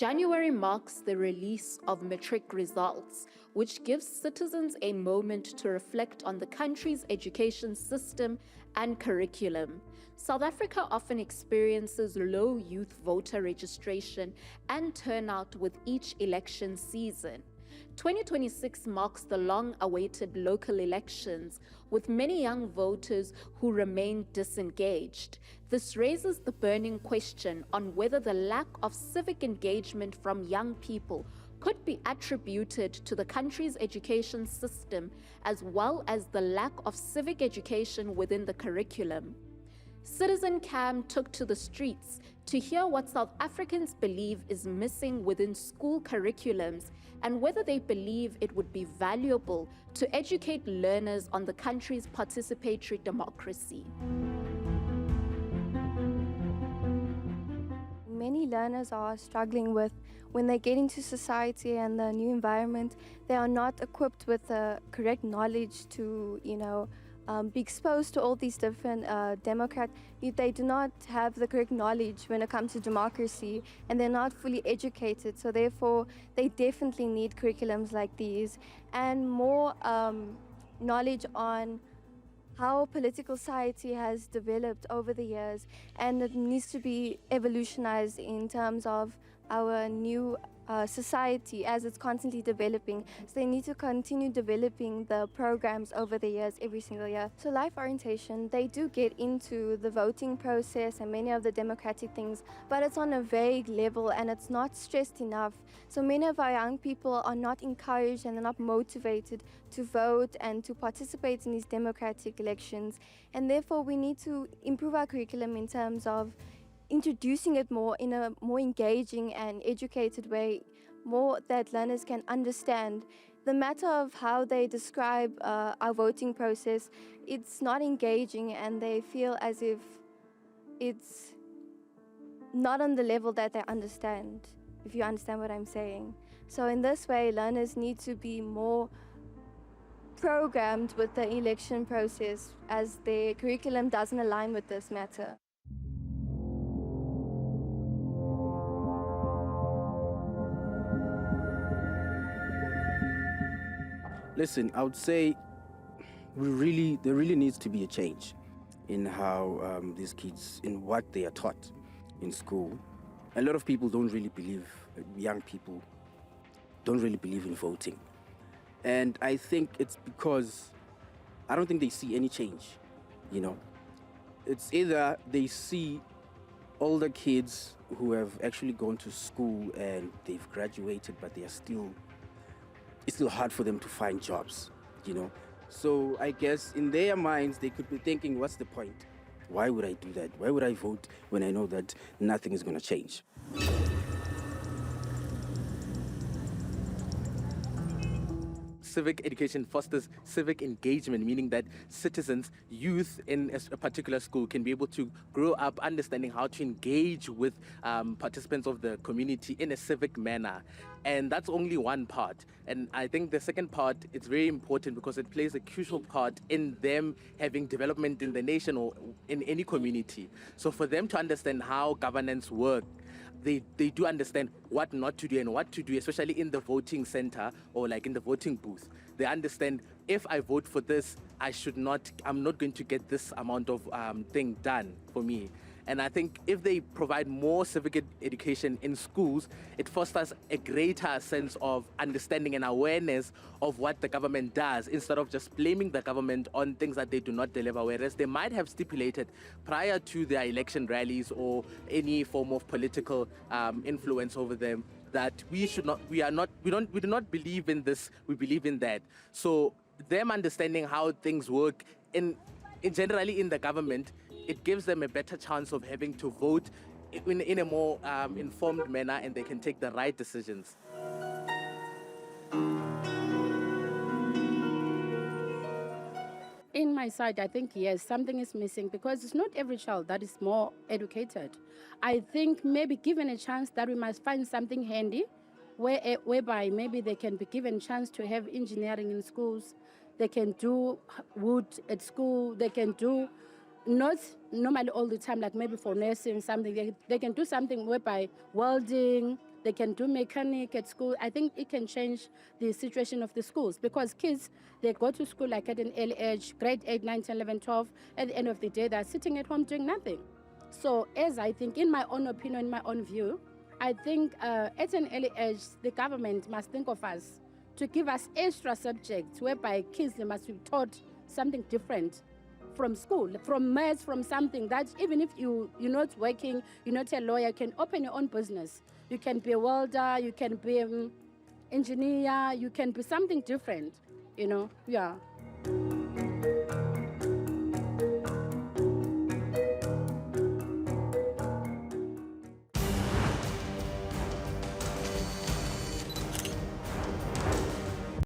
January marks the release of matric results, which gives citizens a moment to reflect on the country's education system and curriculum. South Africa often experiences low youth voter registration and turnout with each election season. 2026 marks the long-awaited local elections, with many young voters who remain disengaged. This raises the burning question on whether the lack of civic engagement from young people could be attributed to the country's education system, as well as the lack of civic education within the curriculum. Citizen Cam took to the streets to hear what South Africans believe is missing within school curriculums and whether they believe it would be valuable to educate learners on the country's participatory democracy. Many learners are struggling with when they get into society and the new environment, they are not equipped with the correct knowledge to, be exposed to all these different democrats. They do not have the correct knowledge when it comes to democracy, and they're not fully educated. So therefore, they definitely need curriculums like these and more knowledge on how political society has developed over the years, and it needs to be evolutionized in terms of our new society as it's constantly developing. So they need to continue developing the programs over the years, every single year. So life orientation, they do get into the voting process and many of the democratic things, but it's on a vague level and it's not stressed enough. So many of our young people are not encouraged and they're not motivated to vote and to participate in these democratic elections. And therefore we need to improve our curriculum in terms of introducing it more in a more engaging and educated way, more that learners can understand. The matter of how they describe our voting process, it's not engaging and they feel as if it's not on the level that they understand, if you understand what I'm saying. So in this way, learners need to be more programmed with the election process as their curriculum doesn't align with this matter. Listen, I would say there really needs to be a change in how these kids, in what they are taught in school. A lot of people don't really believe, young people don't really believe in voting. And I think it's because I don't think they see any change, It's either they see older kids who have actually gone to school and they've graduated, but it's still hard for them to find jobs, So I guess in their minds, they could be thinking, what's the point? Why would I do that? Why would I vote when I know that nothing is going to change? Civic education fosters civic engagement, meaning that citizens, youth in a particular school can be able to grow up understanding how to engage with participants of the community in a civic manner. And that's only one part. And I think the second part is very important because it plays a crucial part in them having development in the nation or in any community. So for them to understand how governance works, they do understand what not to do and what to do, especially in the voting center or like in the voting booth. They understand if I vote for this, I'm not going to get this amount of thing done for me. And I think if they provide more civic education in schools, it fosters a greater sense of understanding and awareness of what the government does, instead of just blaming the government on things that they do not deliver, whereas they might have stipulated prior to their election rallies or any form of political influence over them that we do not believe in this, we believe in that. So them understanding how things work in generally in the government, it gives them a better chance of having to vote in a more informed manner, and they can take the right decisions. In my side, I think yes, something is missing because it's not every child that is more educated. I think maybe given a chance that we must find something handy whereby maybe they can be given a chance to have engineering in schools, they can do wood at school, they can do not normally all the time, like maybe for nursing something, they can do something whereby welding, they can do mechanic at school. I think it can change the situation of the schools, because kids, they go to school like at an early age, grade 8, 9, 10, 11, 12. At the end of the day, they're sitting at home doing nothing. So as I think, in my own opinion, in my own view, I think at an early age, the government must think of us to give us extra subjects whereby kids, they must be taught something different from school, from maths, from something that even if you're not working, you're not a lawyer, you can open your own business. You can be a welder, you can be an engineer, you can be something different, Yeah.